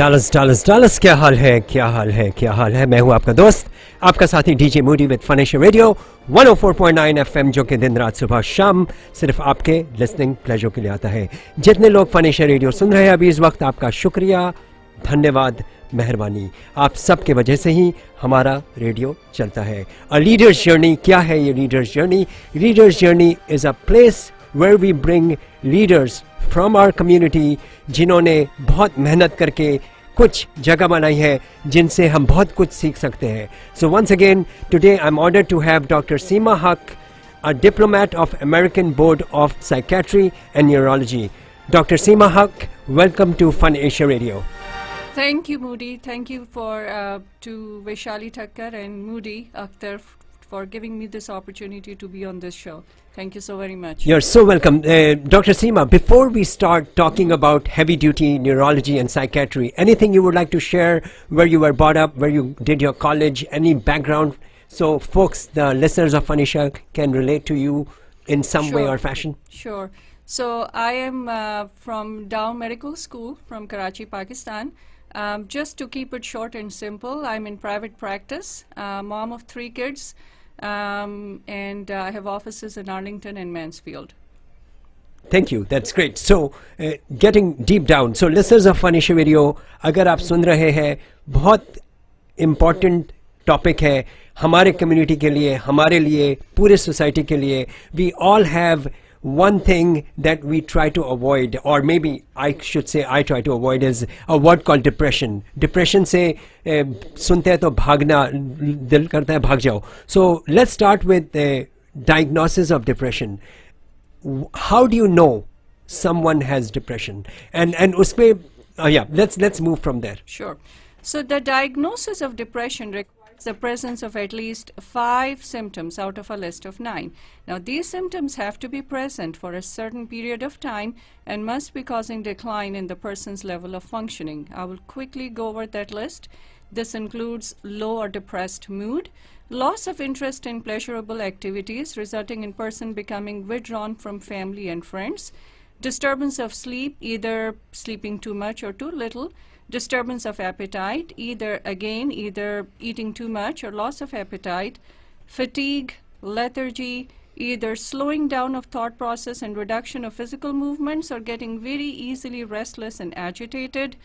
Dallas क्या हाल है क्या हाल है क्या हाल है। मैं हूं आपका दोस्त आपका साथी डीजे मूडी विद फनेशियर रेडियो 104.9 एफएम, जो कि दिन रात सुबह शाम सिर्फ आपके लिसनिंग प्लेजर के लिए आता है। जितने लोग फनेशियर रेडियो सुन रहे हैं अभी इस वक्त, आपका शुक्रिया, धन्यवाद, मेहरबानी। आप सब के वजह से ही हमारा रेडियो चलता है। अ लीडर्स जर्नी, क्या है ये leaders journey? Leaders journey is a place where we bring leaders from our community, जिन्होंने बहुत मेहनत करके कुछ जगह बनाई है जिनसे हम बहुत कुछ सीख सकते हैं। So once again today I am honoured to have doctor Seema Haq, a diplomat of American Board of Psychiatry and Neurology. Dr. Seema Hauqe, welcome to Fun Asia Radio. Thank you, Moody. Thank you to Vaishali Thakkar and Moody Akhtar for giving me this opportunity to be on this show. Thank you so very much. You're so welcome. Dr. Seema, before we start talking about heavy-duty neurology and psychiatry, anything you would like to share, where you were brought up, where you did your college, any background, so folks, the listeners of Fanisha can relate to you in some way or fashion? Sure. So I am from Dow Medical School from Karachi, Pakistan. Just to keep it short and simple, I'm in private practice, mom of 3 kids, and I have offices in Arlington and Mansfield. Thank you. That's great. So, getting deep down. So, listeners of Fanisha Radio, अगर आप सुन रहे हैं, बहुत important topic है हमारे community के लिए, हमारे लिए, पूरे सोसाइटी के लिए. We all have one thing that we try to avoid, or maybe I should say I try to avoid, is a word called depression. Depression से सुनते हैं तो भागना दिल करता है, भाग जाओ. So let's start with the diagnosis of depression. How do you know someone has depression? And उसपे let's move from there. Sure. So the diagnosis of depression requires the presence of at least 5 symptoms out of a list of 9. Now, these symptoms have to be present for a certain period of time and must be causing decline in the person's level of functioning. I will quickly go over that list. This includes low or depressed mood, loss of interest in pleasurable activities resulting in person becoming withdrawn from family and friends, disturbance of sleep, either sleeping too much or too little, disturbance of appetite, either eating too much or loss of appetite, fatigue, lethargy, either slowing down of thought process and reduction of physical movements, or getting very easily restless and agitated,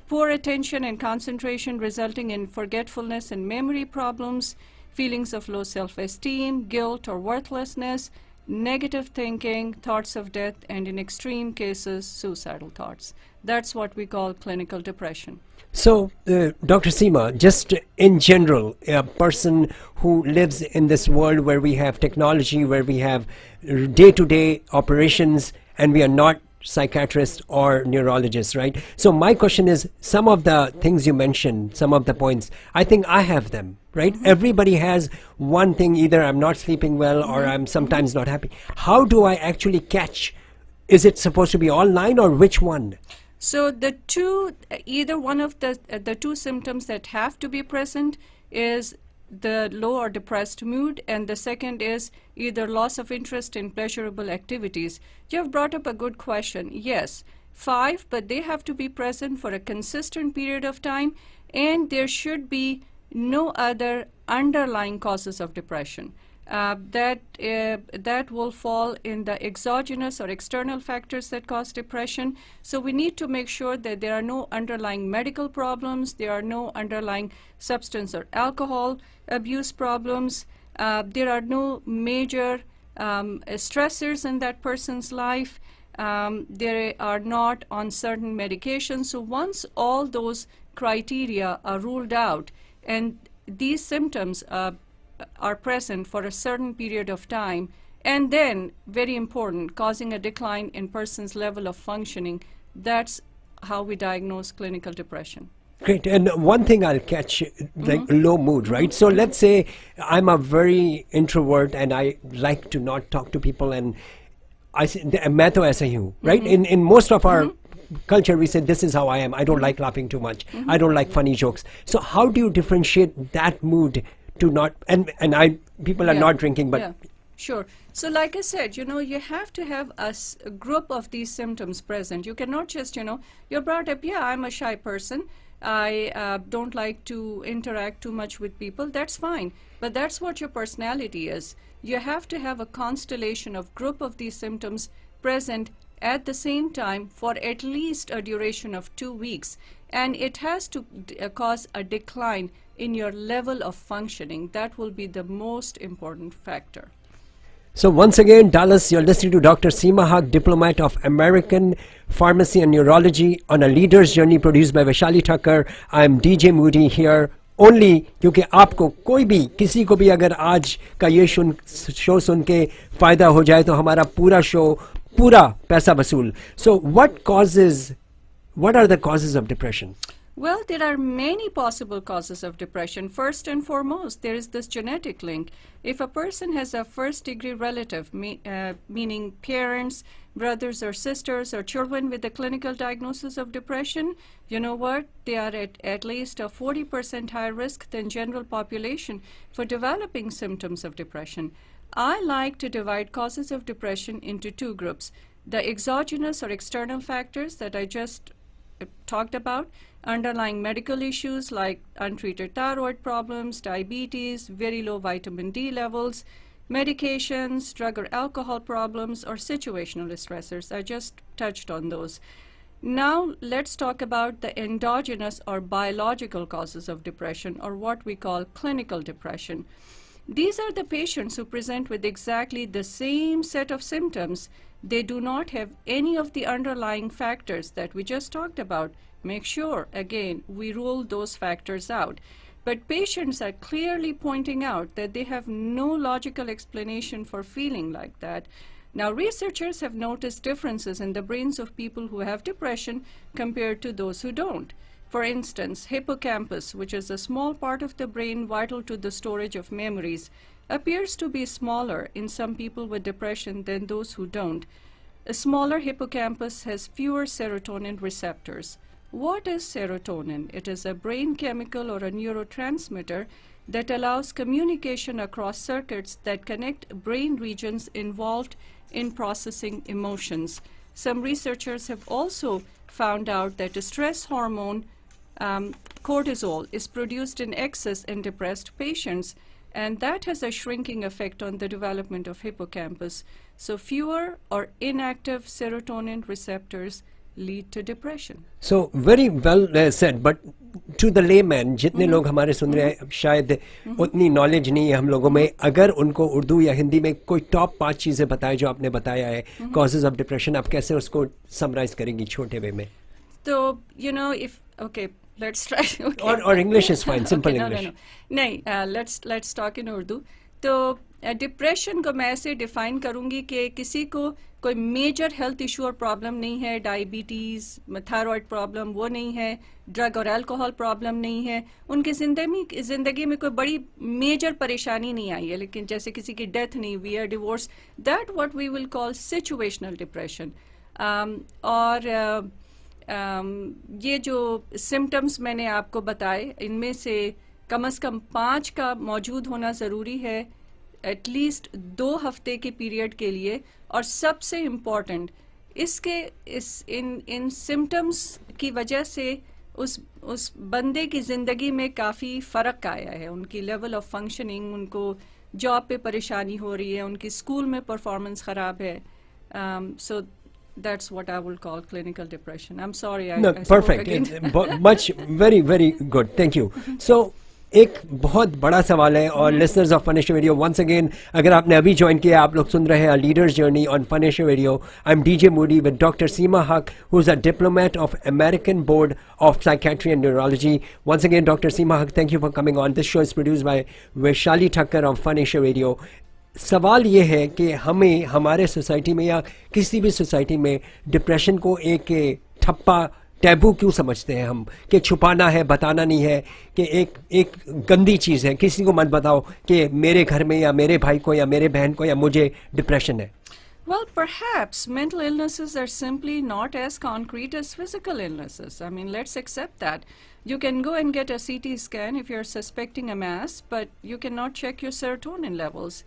poor attention and concentration resulting in forgetfulness and memory problems, feelings of low self-esteem, guilt or worthlessness, negative thinking, thoughts of death, and in extreme cases, suicidal thoughts. That's what we call clinical depression. So, Dr. Seema, just in general, a person who lives in this world where we have technology, where we have day-to-day operations, and we are not psychiatrists or neurologists, right? So my question is, some of the things you mentioned, some of the points, I think I have them, right? Mm-hmm. Everybody has one thing, either I'm not sleeping well or I'm sometimes not happy. How do I actually catch? Is it supposed to be all 9 or which one? So either one of the 2 symptoms that have to be present is the low or depressed mood, and the second is either loss of interest in pleasurable activities. You have brought up a good question. Yes, 5, but they have to be present for a consistent period of time, and there should be no other underlying causes of depression. That will fall in the exogenous or external factors that cause depression. So we need to make sure that there are no underlying medical problems, there are no underlying substance or alcohol abuse problems, there are no major stressors in that person's life, they are not on certain medications. So once all those criteria are ruled out and these symptoms are present for a certain period of time, and then, very important, causing a decline in person's level of functioning, that's how we diagnose clinical depression. Great. And one thing I'll catch, like low mood, right? So let's say I'm a very introvert and I like to not talk to people, and I say, मैं तो ऐसा ही हूँ, right? In most of our culture, we say, this is how I am. I don't like laughing too much. I don't like funny jokes. So how do you differentiate that mood to not, and people are not drinking, but Sure. So, like I said, you have to have a group of these symptoms present. You cannot just, you're brought up, yeah, I'm a shy person. I don't like to interact too much with people. That's fine. But that's what your personality is. You have to have a constellation of group of these symptoms present at the same time for at least a duration of 2 weeks. And it has to cause a decline in your level of functioning. That will be the most important factor. So once again, Dallas, you're listening to Dr. Seema Hauqe, Diplomat of American Pharmacy and Neurology, on a leader's journey produced by Vaishali Thakkar. I'm DJ Moody here only क्योंकि आपको कोई भी किसी को भी अगर आज का ये शो सुन के फायदा हो जाए तो हमारा पूरा शो पूरा पैसा वसूल. So what are the causes of depression? Well, there are many possible causes of depression. First and foremost, there is this genetic link. If a person has a first-degree relative, meaning parents, brothers or sisters, or children with a clinical diagnosis of depression, you know what? They are at least a 40% higher risk than general population for developing symptoms of depression. I like to divide causes of depression into two groups. The exogenous or external factors that I just talked about, underlying medical issues like untreated thyroid problems, diabetes, very low vitamin D levels, medications, drug or alcohol problems, or situational stressors. I just touched on those. Now let's talk about the endogenous or biological causes of depression, or what we call clinical depression. These are the patients who present with exactly the same set of symptoms. They do not have any of the underlying factors that we just talked about. Make sure, again, we rule those factors out. But patients are clearly pointing out that they have no logical explanation for feeling like that. Now, researchers have noticed differences in the brains of people who have depression compared to those who don't. For instance, hippocampus, which is a small part of the brain vital to the storage of memories, appears to be smaller in some people with depression than those who don't. A smaller hippocampus has fewer serotonin receptors. What is serotonin? It is a brain chemical or a neurotransmitter that allows communication across circuits that connect brain regions involved in processing emotions. Some researchers have also found out that a stress hormone, cortisol, is produced in excess in depressed patients, and that has a shrinking effect on the development of hippocampus. So fewer or inactive serotonin receptors lead to depression. So very well said, but to the layman, जितने लोग हमारे सुन रहे हैं शायद उतनी knowledge नहीं है हम लोगों में, अगर उनको उर्दू या हिंदी में कोई टॉप 5 चीजें बताए जो आपने बताया है कॉजेज ऑफ डिप्रेशन, आप कैसे उसको समराइज करेंगी छोटे वे में? So, if okay, let's try. Okay. Or English is fine, simple okay, English. No. नहीं, let's talk in Urdu. तो डिप्रेशन को मैं ऐसे डिफाइन करूंगी कि किसी को कोई मेजर हेल्थ इशू और प्रॉब्लम नहीं है, डायबिटीज़, थायराइड प्रॉब्लम वो नहीं है, ड्रग और अल्कोहल प्रॉब्लम नहीं है, उनकी ज़िंदगी में कोई बड़ी मेजर परेशानी नहीं आई है, लेकिन जैसे किसी की डेथ नहीं हुई है, divorce, that what we will call situational depression. और ये जो सिम्टम्स मैंने आपको बताए, इनमें से कम से कम 5 का मौजूद होना ज़रूरी है एटलीस्ट 2 हफ्ते के पीरियड के लिए. और सबसे इम्पॉर्टेंट, इन सिम्टम्स की वजह से उस बंदे की ज़िंदगी में काफ़ी फ़र्क आया है, उनकी लेवल ऑफ फंक्शनिंग, उनको जॉब पे परेशानी हो रही है, उनकी स्कूल में परफॉर्मेंस ख़राब है. सो that's what I will call clinical depression. I'm sorry. No, perfect. It's very, very good. Thank you. So, एक बहुत बड़ा सवाल है और listeners of Fun Radio, once again अगर आपने अभी ज्वाइन किया, आप लोग सुन रहे हैं Leaders Journey on Fun Radio. I am DJ Moody with doctor Seema Haq, who is a diplomat of American Board of Psychiatry and Neurology. Once again doctor Seema Haq, thank you for coming on. This show is produced by Vaishali Thakkar of Fun Radio. सवाल ये है कि हमें हमारे society में या किसी भी सोसाइटी में डिप्रेशन को एक ठप्पा टैबू क्यों समझते हैं हम, कि छुपाना है, बताना नहीं है, कि एक गंदी चीज़ है, किसी को मत बताओ कि मेरे घर में या मेरे भाई को या मेरे बहन को या मुझे डिप्रेशन है. Well, perhaps mental illnesses are simply not as concrete as physical illnesses. I mean, let's accept that. You can go and get a CT scan if you're suspecting a mass, but you cannot check your serotonin levels.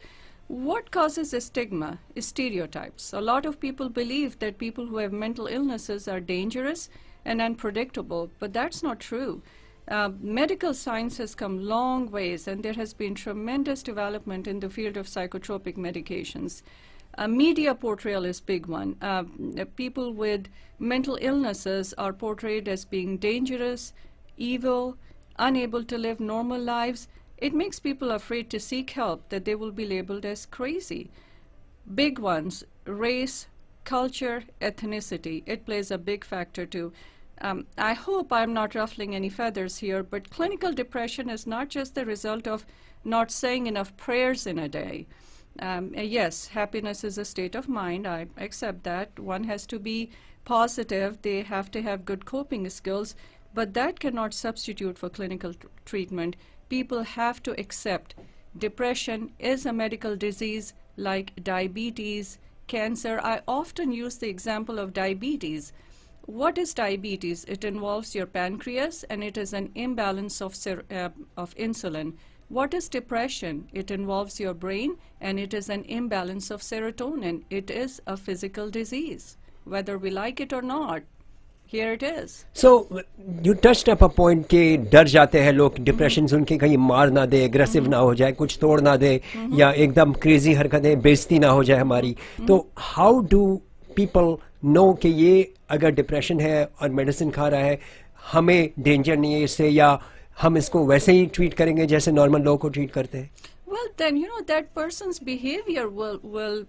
What causes a stigma is stereotypes. A lot of people believe that people who have mental illnesses are dangerous and unpredictable, but that's not true. Medical science has come long ways, and there has been tremendous development in the field of psychotropic medications. Media portrayal is big one. People with mental illnesses are portrayed as being dangerous, evil, unable to live normal lives. It makes people afraid to seek help, that they will be labeled as crazy. Big ones: race, culture, ethnicity. It plays a big factor too. I hope I'm not ruffling any feathers here, but clinical depression is not just the result of not saying enough prayers in a day. Yes, happiness is a state of mind. I accept that. One has to be positive. They have to have good coping skills, but that cannot substitute for clinical treatment. People have to accept depression is a medical disease like diabetes, cancer. I often use the example of diabetes. What is diabetes? It involves your pancreas, and it is an imbalance of insulin. What is depression? It involves your brain, and it is an imbalance of serotonin. It is a physical disease, whether we like it or not. Here it is. So you touched up a point कि डर जाते हैं लोग depression सुन के कहीं मार ना दे, aggressive ना हो जाए, कुछ तोड़ ना दे, या एकदम क्रेजी हरकतें, बेइज्जती ना हो जाए हमारी. तो हाउ डू पीपल नो कि ये अगर डिप्रेशन है और मेडिसिन खा रहा है, हमें डेंजर नहीं है इससे, या हम इसको वैसे ही ट्रीट करेंगे जैसे नॉर्मल लोगों को ट्रीट करते हैं? Well, then that person's behavior will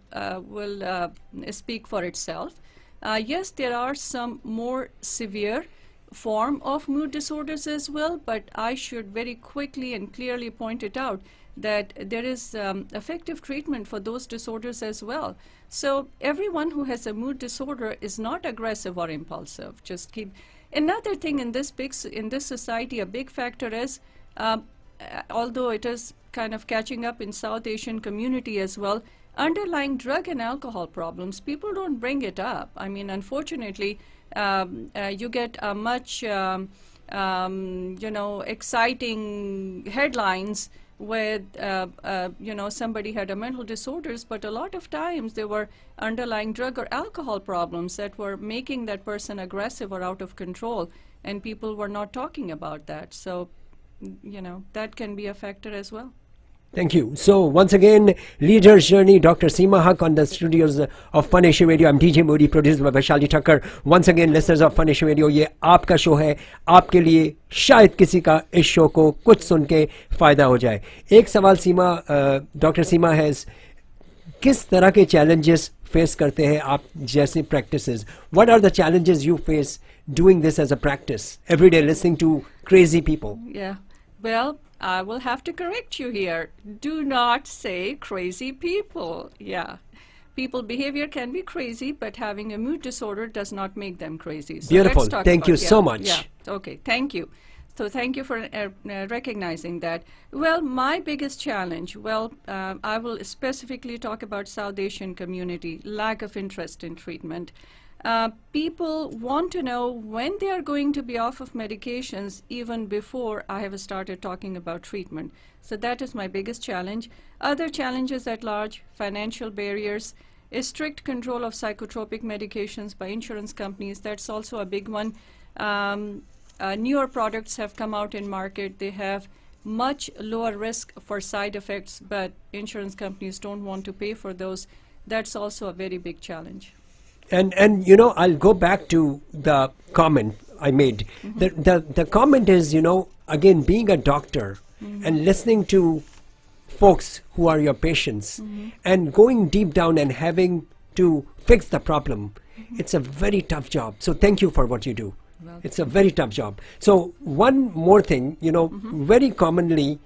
speak for itself. Yes, there are some more severe form of mood disorders as well, but I should very quickly and clearly point it out that there is effective treatment for those disorders as well. So everyone who has a mood disorder is not aggressive or impulsive. Just keep. Another thing in this society, a big factor is, although it is kind of catching up in South Asian community as well, underlying drug and alcohol problems, people don't bring it up. I mean, unfortunately, you get a much, exciting headlines with, somebody had a mental disorders, but a lot of times there were underlying drug or alcohol problems that were making that person aggressive or out of control, and people were not talking about that. So, that can be a factor as well. Thank you. So once again, Leader's Journey, Dr. Seema Hauqe on the studios of Fun Issue Radio. I'm DJ Moody, produced by Vaishali Thakkar. Once again, listeners of Fun Issue Radio, ये आपका show है, आपके लिए शायद किसी का इस show को कुछ सुन के फायदा हो जाए. एक सवाल सीमा, डॉक्टर सीमा है, किस तरह के challenges face करते हैं आप जैसे practices? What are the challenges you face doing this as a practice every day, listening to crazy people? Yeah. Well, I will have to correct you here. Do not say crazy people. Yeah. People behavior can be crazy, but having a mood disorder does not make them crazy. So beautiful. Let's talk Thank you about, so much. Yeah. Okay. Thank you. So thank you for recognizing that. Well, my biggest challenge, I will specifically talk about South Asian community, lack of interest in treatment. People want to know when they are going to be off of medications even before I have started talking about treatment. So that is my biggest challenge. Other challenges at large: financial barriers, a strict control of psychotropic medications by insurance companies. That's also a big one. Newer products have come out in market. They have much lower risk for side effects, but insurance companies don't want to pay for those. That's also a very big challenge. And I'll go back to the comment I made. The comment is, again, being a doctor and listening to folks who are your patients and going deep down and having to fix the problem. It's a very tough job. So thank you for what you do. Well, it's a very tough job. So one more thing, very commonly,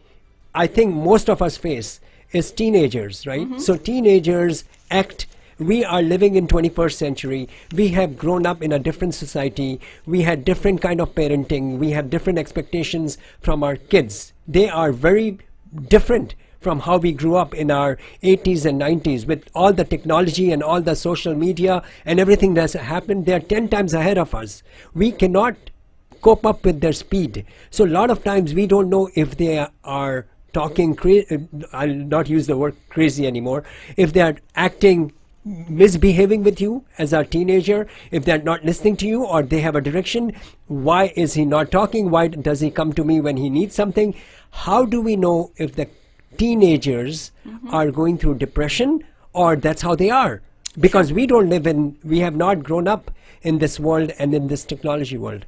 I think most of us face is teenagers, right? So teenagers act. We are living in 21st century. We have grown up in a different society. We had different kind of parenting. We have different expectations from our kids. They are very different from how we grew up in our 80s and 90s with all the technology and all the social media and everything that's happened. They're 10 times ahead of us. We cannot cope up with their speed. So a lot of times we don't know if they are talking, I'll not use the word crazy anymore, if they are acting, misbehaving with you as a teenager, if they're not listening to you or they have a direction, why is he not talking? Why does he come to me when he needs something? How do we know if the teenagers are going through depression or that's how they are? Because we have not grown up in this world and in this technology world.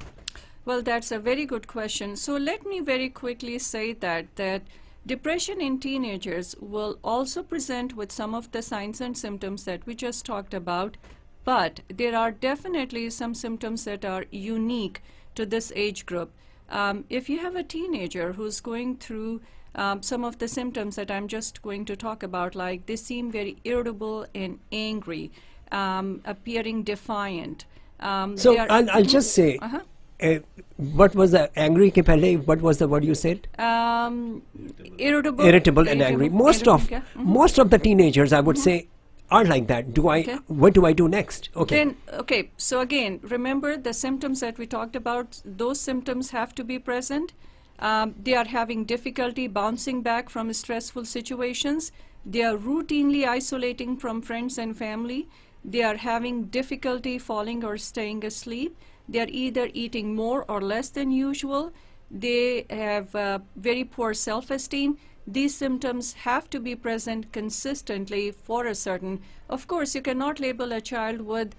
Well, that's a very good question. So let me very quickly say that depression in teenagers will also present with some of the signs and symptoms that we just talked about, but there are definitely some symptoms that are unique to this age group. If you have a teenager who's going through some of the symptoms that I'm just going to talk about, like they seem very irritable and angry, appearing defiant. So I'll just say, what was the angry ke pehle, what was the word you said? Irritable and angry. Most of the teenagers, I would say, are like that. What do I do next? Okay. So again, remember the symptoms that we talked about. Those symptoms have to be present. They are having difficulty bouncing back from stressful situations. They are routinely isolating from friends and family. They are having difficulty falling or staying asleep. They are either eating more or less than usual. They have very poor self-esteem. These symptoms have to be present consistently for a certain. Of course, you cannot label a child with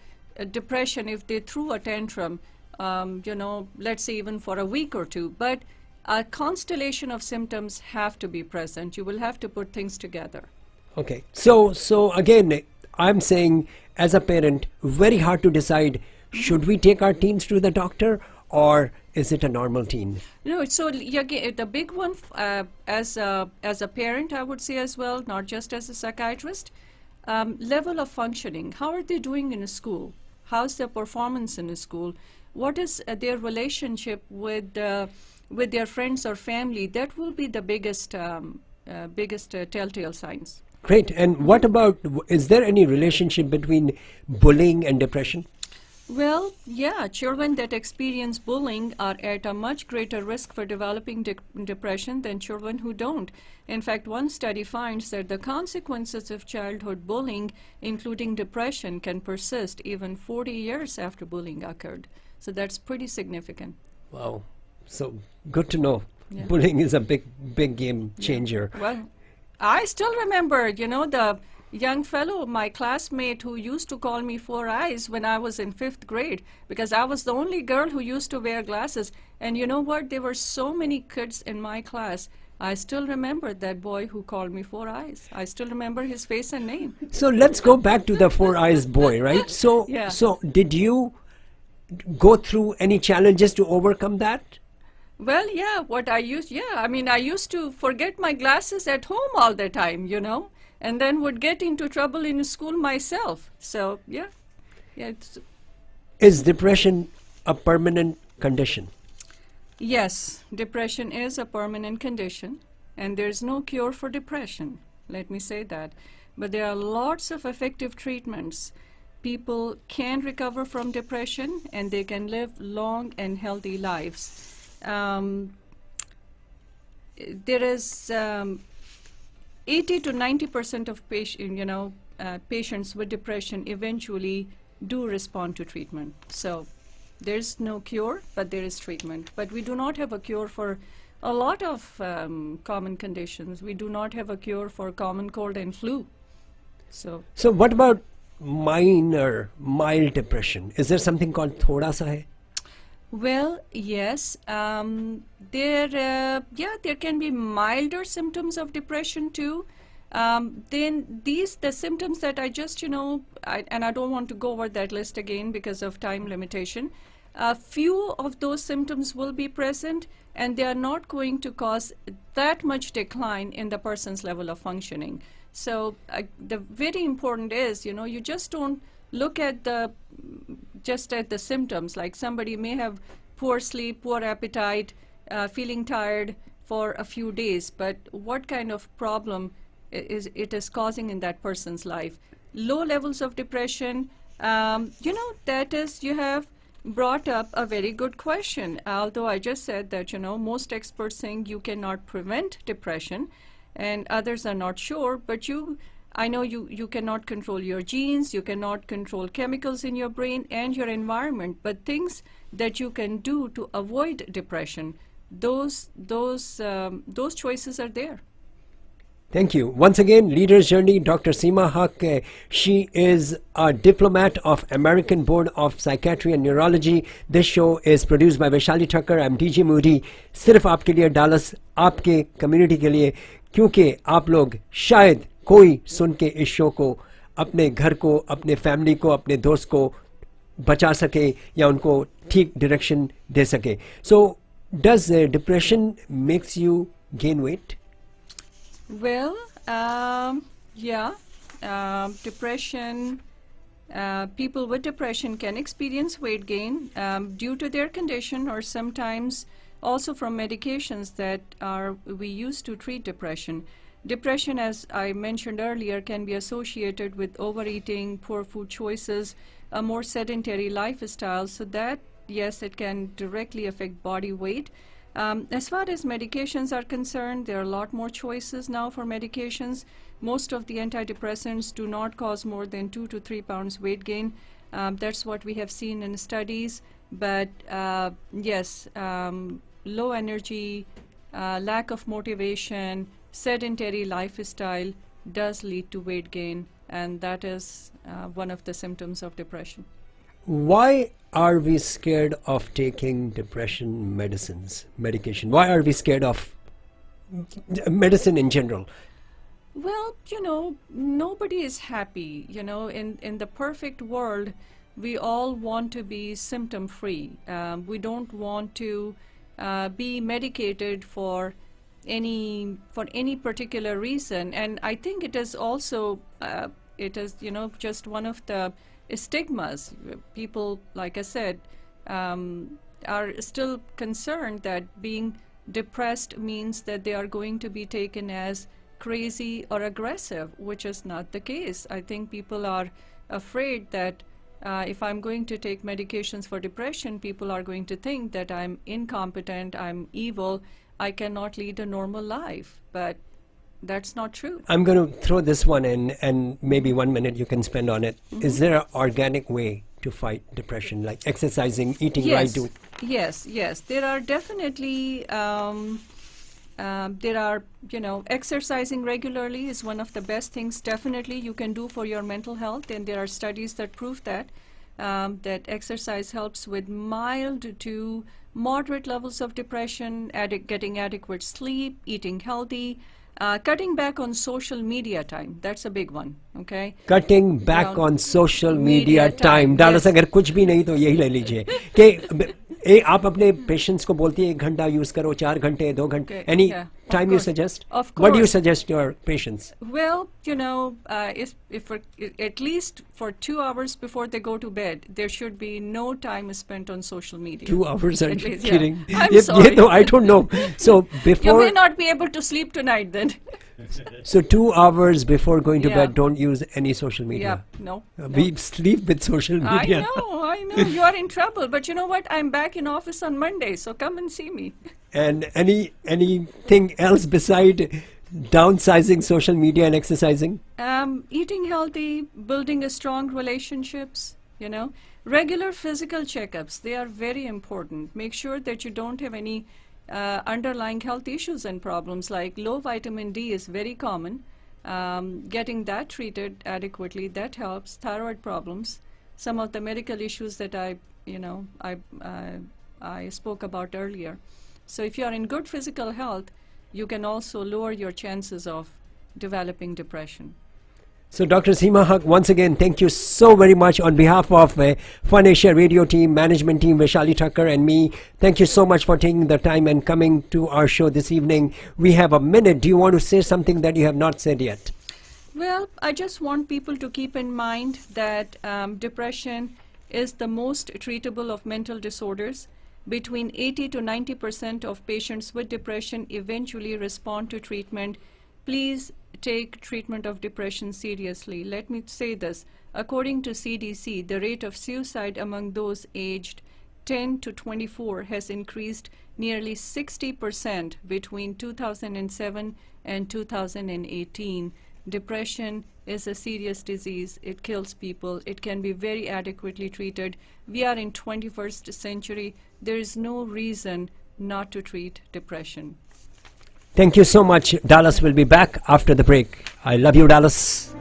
depression if they threw a tantrum, let's say even for a week or two. But a constellation of symptoms have to be present. You will have to put things together. Okay. So again, I'm saying as a parent, very hard to decide, should we take our teens to the doctor or is it a normal teen? No, so the big one as a parent, I would say as well, not just as a psychiatrist, level of functioning. How are they doing in a school? How's their performance in a school? What is their relationship with their friends or family? That will be the biggest telltale signs. Great. And what about, is there any relationship between bullying and depression? Well, yeah, children that experience bullying are at a much greater risk for developing depression than children who don't. In fact, one study finds that the consequences of childhood bullying, including depression, can persist even 40 years after bullying occurred. So that's pretty significant. Wow. So good to know. Yeah. Bullying is a big game changer. Yeah. Well, I still remember, the young fellow, my classmate, who used to call me Four Eyes when I was in 5th grade because I was the only girl who used to wear glasses. And you know what? There were so many kids in my class. I still remember that boy who called me Four Eyes. I still remember his face and name. So let's go back to the Four Eyes boy, right? So, Yeah. So did you go through any challenges to overcome that? Well, yeah, I used to forget my glasses at home all the time, and then would get into trouble in school myself. So, yeah. Is depression a permanent condition? Yes, depression is a permanent condition, and there's no cure for depression. Let me say that. But there are lots of effective treatments. People can recover from depression, and they can live long and healthy lives. There is 80 to 90% of patients with depression eventually do respond to treatment. So there's no cure, but there is treatment. But we do not have a cure for a lot of common conditions. We do not have a cure for common cold and flu. So what about mild depression? Is there something called thoda sa hai? Well, yes. There can be milder symptoms of depression too. Then the symptoms that I just, and I don't want to go over that list again because of time limitation. A few of those symptoms will be present, and they are not going to cause that much decline in the person's level of functioning. So the very important is, you just don't look at the symptoms. Like somebody may have poor sleep, poor appetite, feeling tired for a few days, but what kind of problem it is causing in that person's life? Low levels of depression, that is, you have brought up a very good question. Although I just said that, most experts saying you cannot prevent depression and others are not sure, but I know you cannot control your genes, you cannot control chemicals in your brain and your environment, but things that you can do to avoid depression, those choices are there. Thank you. Once again, Leader's Journey, Dr. Seema Hauqe. She is a diplomat of American Board of Psychiatry and Neurology. This show is produced by Vaishali Thakkar. I'm DJ Moody. सिर्फ आपके लिए Dallas, आपके community के लिए, क्योंकि आप लोग शायद कोई सुन के इस शो को अपने घर को, अपने फैमिली को, अपने दोस्त को बचा सके या उनको ठीक डायरेक्शन दे सके. So, does depression makes you gain weight? Well, yeah, depression, people with depression can experience weight gain due to their condition or sometimes also from medications that we use to treat depression. Depression, as I mentioned earlier, can be associated with overeating, poor food choices, a more sedentary lifestyle, so that, yes, it can directly affect body weight. As far as medications are concerned, there are a lot more choices now for medications. Most of the antidepressants do not cause more than 2 to 3 pounds weight gain. That's what we have seen in studies. But yes, low energy, lack of motivation, sedentary lifestyle does lead to weight gain, and that is one of the symptoms of depression. Why are we scared of taking depression medication? Why are we scared of medicine in general? Well, nobody is happy. In the perfect world, we all want to be symptom free. We don't want to be medicated for any particular reason. And I think it is also just one of the stigmas. People, like I said, are still concerned that being depressed means that they are going to be taken as crazy or aggressive, which is not the case. I think people are afraid that if I'm going to take medications for depression, people are going to think that I'm incompetent, I'm evil, I cannot lead a normal life. But that's not true. I'm going to throw this one in, and maybe 1 minute you can spend on it. Mm-hmm. Is there an organic way to fight depression, like exercising, eating right? Yes. There are definitely, exercising regularly is one of the best things definitely you can do for your mental health. And there are studies that prove that exercise helps with mild to moderate levels of depression, getting adequate sleep, eating healthy. Cutting back on social media time, that's a big one, okay? Cutting back on social media time. Dallas अगर कुछ भी नहीं तो यही ले लीजिए कि आप अपने पेशेंट्स को बोलती है 1 घंटा यूज करो, 4 घंटे, 2 घंटे. Any time you suggest? Of course. What do you suggest your patients? Well, if at least for 2 hours before they go to bed, there should be no time spent on social media. 2 hours? Are you kidding? I'm sorry. No, I don't know. So before you may not be able to sleep tonight then. So 2 hours before going to bed, don't use any social media. Yeah, no. We sleep with social media. I know. You are in trouble. But you know what? I'm back in office on Monday, so come and see me. And anything else beside downsizing social media and exercising? Eating healthy, building a strong relationships, regular physical checkups, they are very important. Make sure that you don't have any underlying health issues and problems, like low vitamin D is very common. Getting that treated adequately, that helps. Thyroid problems, some of the medical issues that I spoke about earlier. So if you are in good physical health, you can also lower your chances of developing depression. So Dr. Seema Hauqe, once again, thank you so very much on behalf of Fun Asia Radio team, management team, Vaishali Thakkar and me. Thank you so much for taking the time and coming to our show this evening. We have a minute. Do you want to say something that you have not said yet? Well, I just want people to keep in mind that depression is the most treatable of mental disorders. Between 80 to 90% of patients with depression eventually respond to treatment. Please take treatment of depression seriously. Let me say this. According to CDC, the rate of suicide among those aged 10 to 24 has increased nearly 60% between 2007 and 2018. Depression is a serious disease. It kills people. It can be very adequately treated. We are in 21st century. There is no reason not to treat depression. Thank you so much. Dallas will be back after the break. I love you, Dallas.